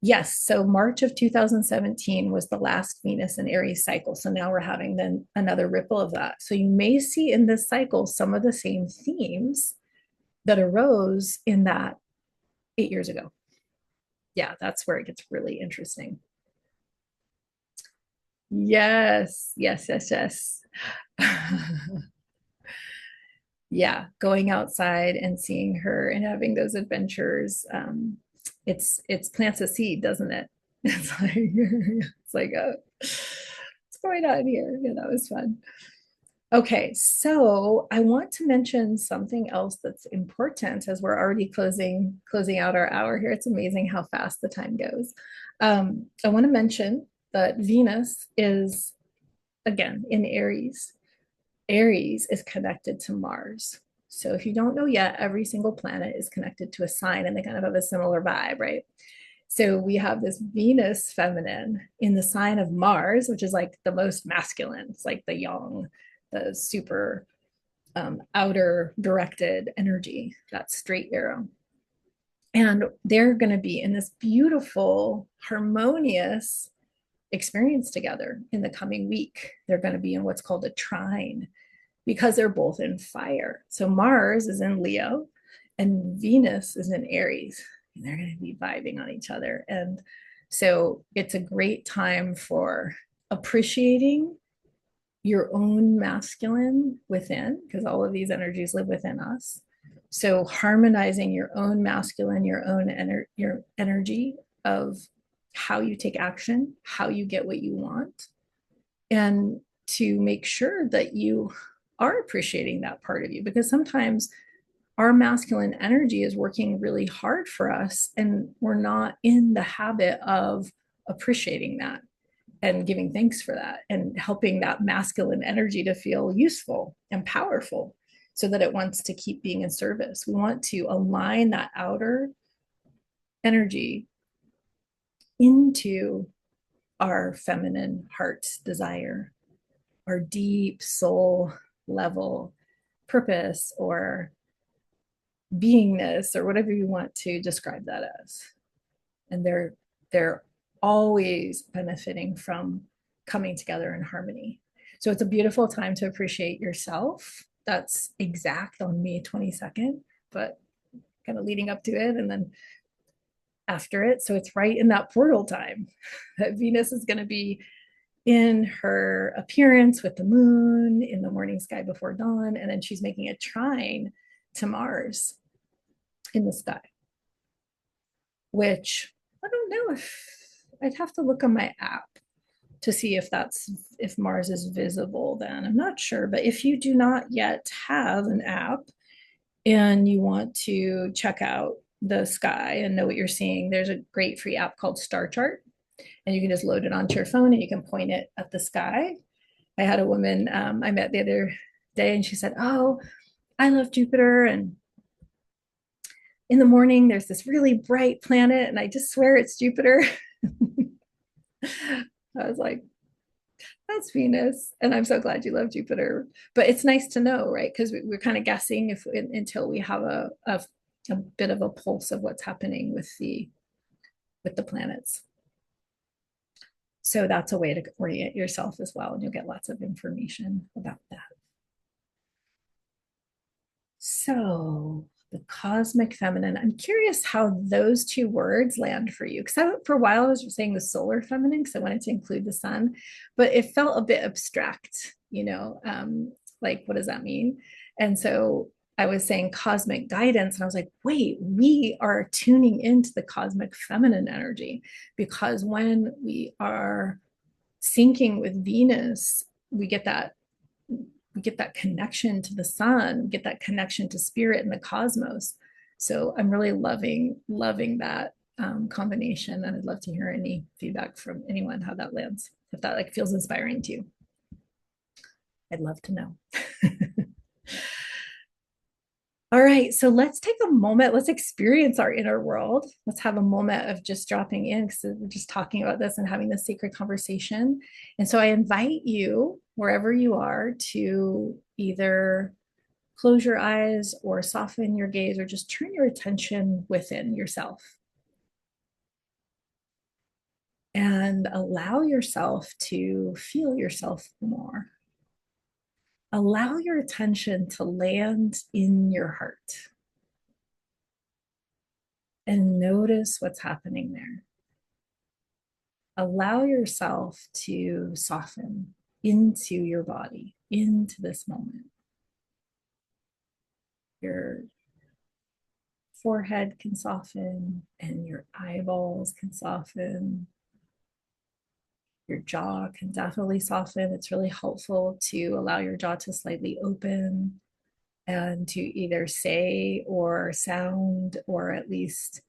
Yes, so March of 2017 was the last Venus and Aries cycle. So now we're having then another ripple of that. So you may see in this cycle some of the same themes that arose in that 8 years ago. Yeah, that's where it gets really interesting. Yes. Yeah, going outside and seeing her and having those adventures. It's plants a seed, doesn't it? It's like what's going on here? Yeah, that was fun. Okay, so I want to mention something else that's important as we're already closing out our hour here. It's amazing how fast the time goes. I want to mention that Venus is again in Aries. Aries is connected to Mars. So if you don't know yet, every single planet is connected to a sign and they kind of have a similar vibe, right? So we have this Venus feminine in the sign of Mars, which is like the most masculine. It's like the yang, the super outer directed energy, that straight arrow. And they're going to be in this beautiful, harmonious experience together in the coming week. They're going to be in what's called a trine because they're both in fire. So Mars is in Leo and Venus is in Aries. And they're going to be vibing on each other. And so it's a great time for appreciating your own masculine within, because all of these energies live within us. So harmonizing your own masculine, your energy of how you take action, how you get what you want, and to make sure that you are appreciating that part of you, because sometimes our masculine energy is working really hard for us, and we're not in the habit of appreciating that and giving thanks for that and helping that masculine energy to feel useful and powerful so that it wants to keep being in service. We want to align that outer energy into our feminine heart desire, our deep soul level purpose or beingness or whatever you want to describe that as. And they're always benefiting from coming together in harmony. So it's a beautiful time to appreciate yourself. That's exact on May 22nd, but kind of leading up to it and then after it. So it's right in that portal time that Venus is going to be in her appearance with the moon in the morning sky before dawn. And then she's making a trine to Mars in the sky, which I don't know if I'd have to look on my app to see if Mars is visible then. I'm not sure, but if you do not yet have an app and you want to check out the sky and know what you're seeing, there's a great free app called Star Chart, and you can just load it onto your phone and you can point it at the sky. I had a woman I met the other day, and she said, "Oh, I love Jupiter, and in the morning there's this really bright planet, and I just swear it's Jupiter." I was like, that's Venus. And I'm so glad you love Jupiter. But it's nice to know, right? Because we're kind of guessing until we have a bit of a pulse of what's happening with the planets. So that's a way to orient yourself as well. And you'll get lots of information about that. So the cosmic feminine, I'm curious how those two words land for you. Because for a while I was saying the solar feminine because I wanted to include the sun, but it felt a bit abstract, like what does that mean? And so I was saying cosmic guidance, and I was like, wait, we are tuning into the cosmic feminine energy, because when we are syncing with Venus, we get that connection to the sun, get that connection to spirit and the cosmos. So I'm really loving that combination, and I'd love to hear any feedback from anyone how that lands. If that like feels inspiring to you, I'd love to know. All right, so let's take a moment. Let's experience our inner world. Let's have a moment of just dropping in, because we're just talking about this and having this sacred conversation. And so I invite you, wherever you are, to either close your eyes or soften your gaze or just turn your attention within yourself and allow yourself to feel yourself more. Allow your attention to land in your heart and notice what's happening there. Allow yourself to soften into your body, into this moment. Your forehead can soften and your eyeballs can soften. Your jaw can definitely soften. It's really helpful to allow your jaw to slightly open and to either say or sound, or at least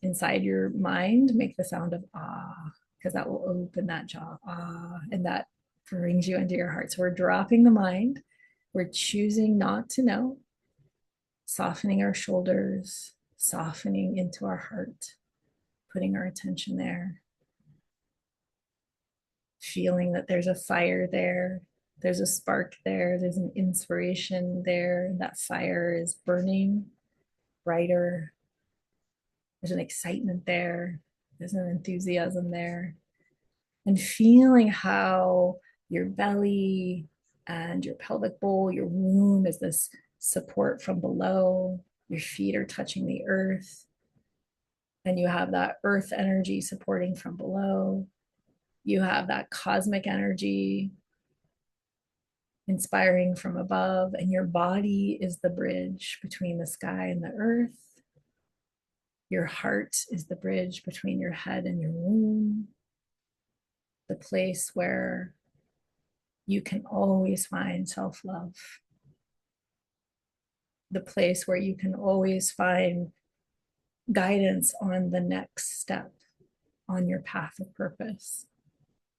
inside your mind, make the sound of ah, because that will open that jaw, ah, and that brings you into your heart. So we're dropping the mind. We're choosing not to know, softening our shoulders, softening into our heart, putting our attention there, feeling that there's a fire there, there's a spark there, there's an inspiration there. That fire is burning brighter. There's an excitement there, there's an enthusiasm there. And feeling how your belly and your pelvic bowl, your womb is this support from below. Your feet are touching the earth, and you have that earth energy supporting from below. You have that cosmic energy inspiring from above, and your body is the bridge between the sky and the earth. Your heart is the bridge between your head and your womb, the place where you can always find self-love. the place where you can always find guidance on the next step on your path of purpose.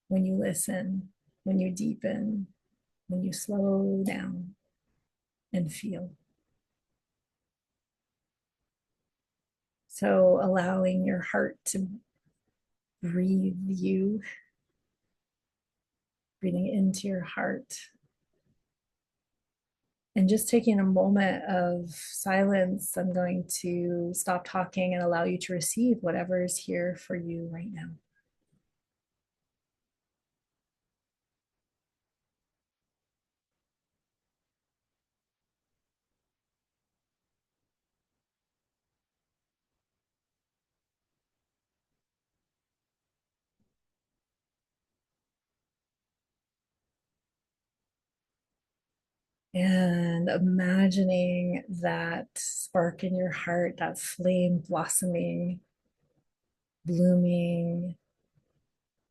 When you listen, when you deepen, when you slow down and feel. So allowing your heart to breathe you, breathing into your heart, and just taking a moment of silence. I'm going to stop talking and allow you to receive whatever is here for you right now. And imagining that spark in your heart, that flame blossoming, blooming,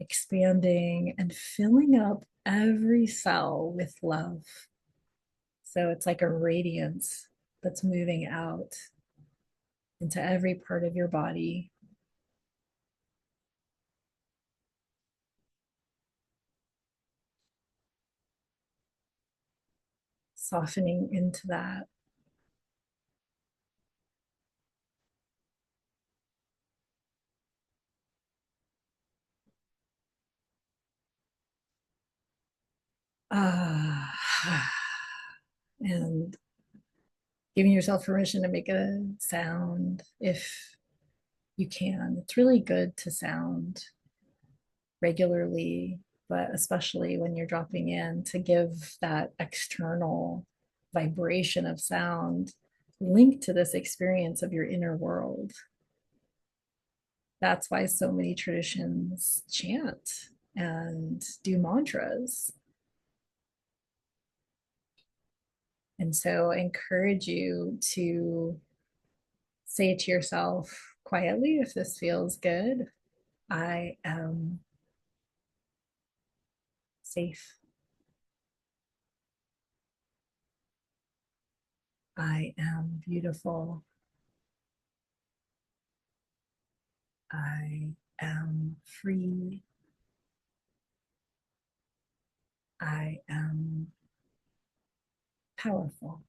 expanding, and filling up every cell with love. So it's like a radiance that's moving out into every part of your body, softening into that. Ah, and giving yourself permission to make a sound if you can. It's really good to sound regularly, but especially when you're dropping in, to give that external vibration of sound linked to this experience of your inner world. That's why so many traditions chant and do mantras. And so I encourage you to say to yourself quietly, if this feels good, I am safe. I am beautiful. I am free. I am powerful.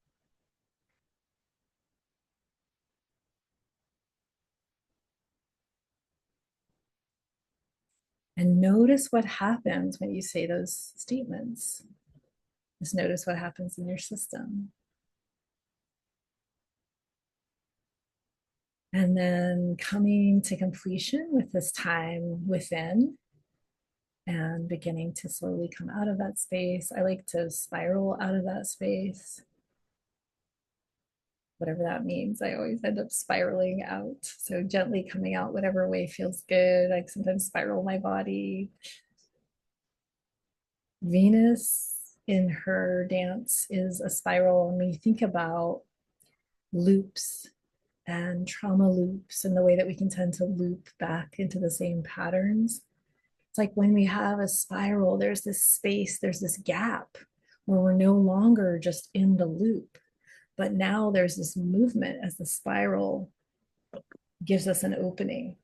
And notice what happens when you say those statements. Just notice what happens in your system. And then coming to completion with this time within and beginning to slowly come out of that space. I like to spiral out of that space, whatever that means. I always end up spiraling out. So gently coming out, whatever way feels good. I sometimes spiral my body. Venus in her dance is a spiral. And when you think about loops and trauma loops and the way that we can tend to loop back into the same patterns, it's like when we have a spiral, there's this space, there's this gap where we're no longer just in the loop, but now there's this movement as the spiral gives us an opening.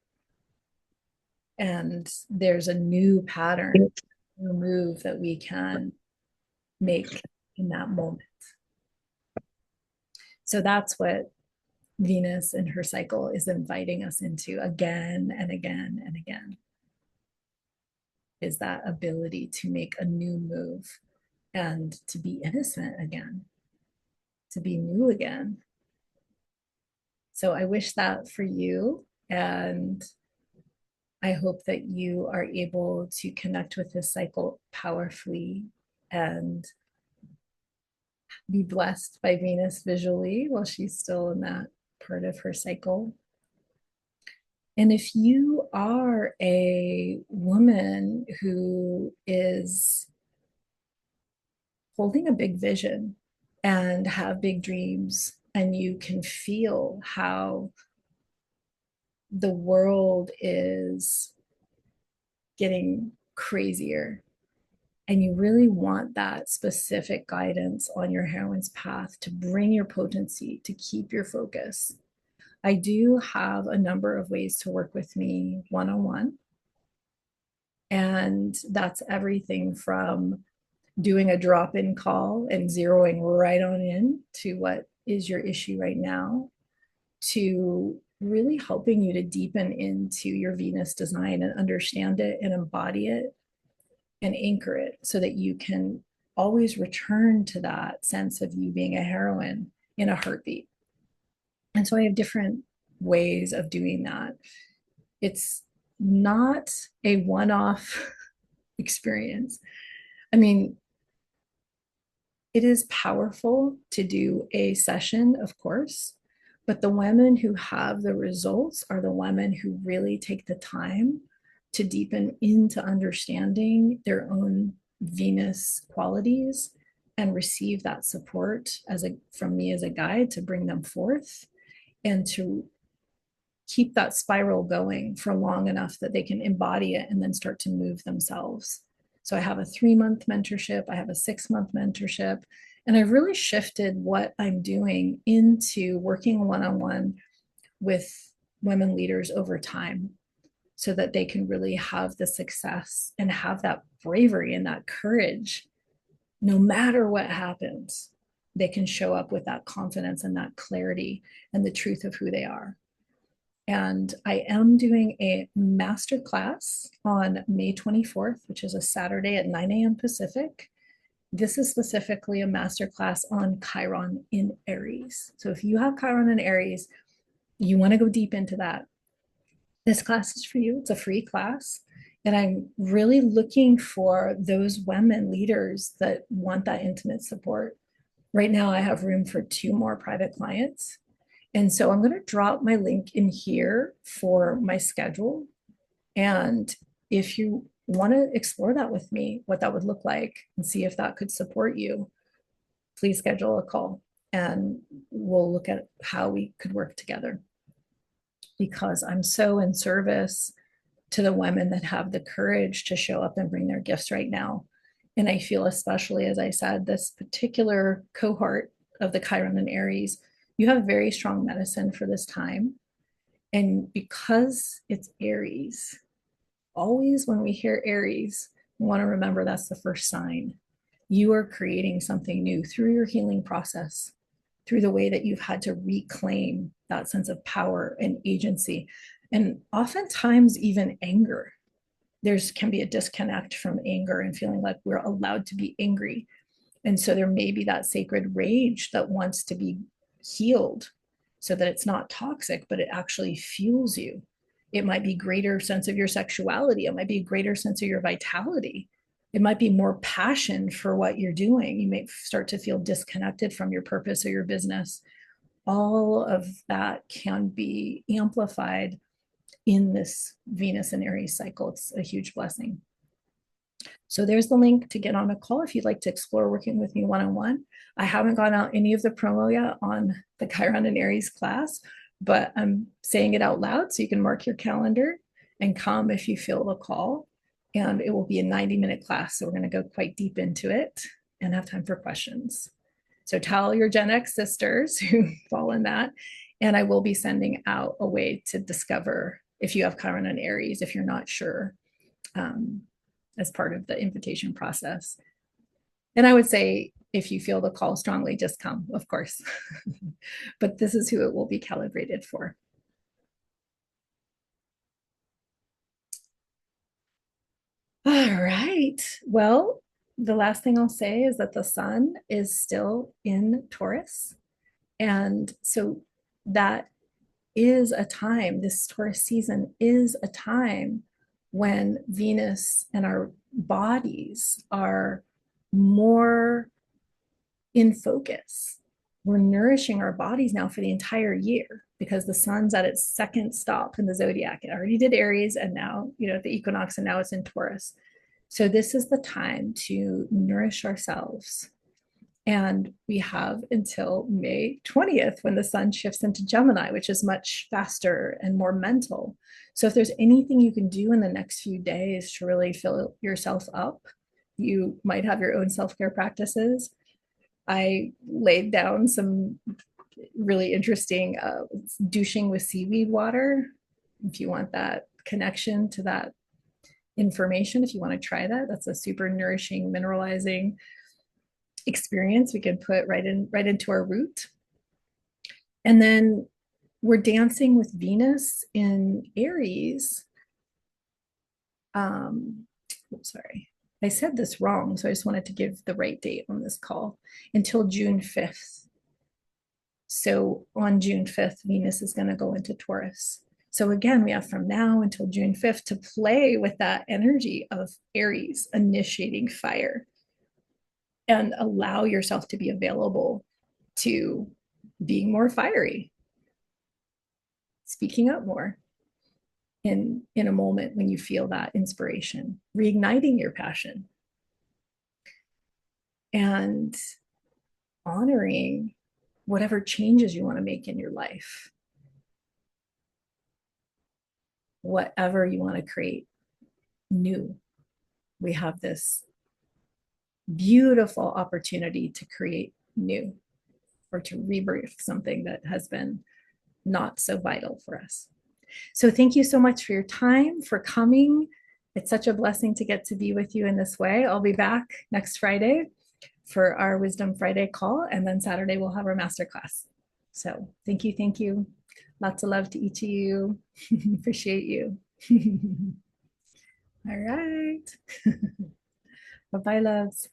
And there's a new pattern, a new move that we can make in that moment. So that's what Venus in her cycle is inviting us into again and again and again, is that ability to make a new move and to be innocent again, to be new again. So I wish that for you. And I hope that you are able to connect with this cycle powerfully and be blessed by Venus visually while she's still in that part of her cycle. And if you are a woman who is holding a big vision and have big dreams, and you can feel how the world is getting crazier And you really want that specific guidance on your heroine's path to bring your potency, to keep your focus. I do have a number of ways to work with me one on one. And that's everything from doing a drop in call and zeroing right on in to what is your issue right now, to really helping you to deepen into your Venus design and understand it and embody it and anchor it so that you can always return to that sense of you being a heroine in a heartbeat. And so I have different ways of doing that. It's not a one off experience. I mean, it is powerful to do a session, of course, but the women who have the results are the women who really take the time to deepen into understanding their own Venus qualities and receive that support from me as a guide to bring them forth and to keep that spiral going for long enough that they can embody it and then start to move themselves. So I have a 3-month mentorship, I have a 6-month mentorship, and I've really shifted what I'm doing into working one on one with women leaders over time so that they can really have the success and have that bravery and that courage no matter what happens. They can show up with that confidence and that clarity and the truth of who they are. And I am doing a master class on May 24th, which is a Saturday at 9 a.m. Pacific. This is specifically a master class on Chiron in Aries. So if you have Chiron in Aries, you want to go deep into that. This class is for you. It's a free class. And I'm really looking for those women leaders that want that intimate support. Right now, I have room for 2 more private clients. And so I'm going to drop my link in here for my schedule. And if you want to explore that with me, what that would look like, and see if that could support you, please schedule a call and we'll look at how we could work together. Because I'm so in service to the women that have the courage to show up and bring their gifts right now. And I feel, especially as I said, this particular cohort of the Chiron and Aries, you have very strong medicine for this time. And because it's Aries, always when we hear Aries, we want to remember that's the first sign. You are creating something new through your healing process, through the way that you've had to reclaim that sense of power and agency. And oftentimes, even anger. There's can be a disconnect from anger and feeling like we're allowed to be angry. And so there may be that sacred rage that wants to be healed so that it's not toxic, but it actually fuels you. It might be greater sense of your sexuality. It might be a greater sense of your vitality. It might be more passion for what you're doing. You may start to feel disconnected from your purpose or your business. All of that can be amplified in this Venus and Aries cycle. It's a huge blessing. So there's the link to get on a call if you'd like to explore working with me one-on-one. I haven't gone out any of the promo yet on the Chiron and Aries class, but I'm saying it out loud so you can mark your calendar and come if you feel the call. And it will be a 90-minute class. So we're going to go quite deep into it and have time for questions. So tell your Gen X sisters who fall in that. And I will be sending out a way to discover if you have Chiron and Aries, if you're not sure, as part of the invitation process. And I would say, if you feel the call strongly, just come, of course. But this is who it will be calibrated for. All right. Well, the last thing I'll say is that the sun is still in Taurus. And so that is a time, this Taurus season is a time when Venus and our bodies are more in focus. We're nourishing our bodies now for the entire year because the sun's at its second stop in the zodiac. It already did Aries and now, the equinox, and now it's in Taurus. So this is the time to nourish ourselves. And we have until May 20th when the sun shifts into Gemini, which is much faster and more mental. So if there's anything you can do in the next few days to really fill yourself up, you might have your own self-care practices. I laid down some really interesting douching with seaweed water. If you want that connection to that information, if you want to try that, that's a super nourishing, mineralizing experience we can put right into our root. And then we're dancing with Venus in Aries. Sorry, I said this wrong, so I just wanted to give the right date on this call, until June 5th. So on June 5th, Venus is going to go into Taurus. So again, we have from now until June 5th to play with that energy of Aries initiating fire, and allow yourself to be available to being more fiery, speaking up more in a moment when you feel that inspiration, reigniting your passion, and honoring whatever changes you want to make in your life, whatever you want to create new. We have this beautiful opportunity to create new, or to rebirth something that has been not so vital for us. So thank you so much for your time, for coming. It's such a blessing to get to be with you in this way. I'll be back next Friday for our Wisdom Friday call, and then Saturday we'll have our masterclass. So thank you, thank you. Lots of love to each of you. Appreciate you. All right. Bye-bye, loves.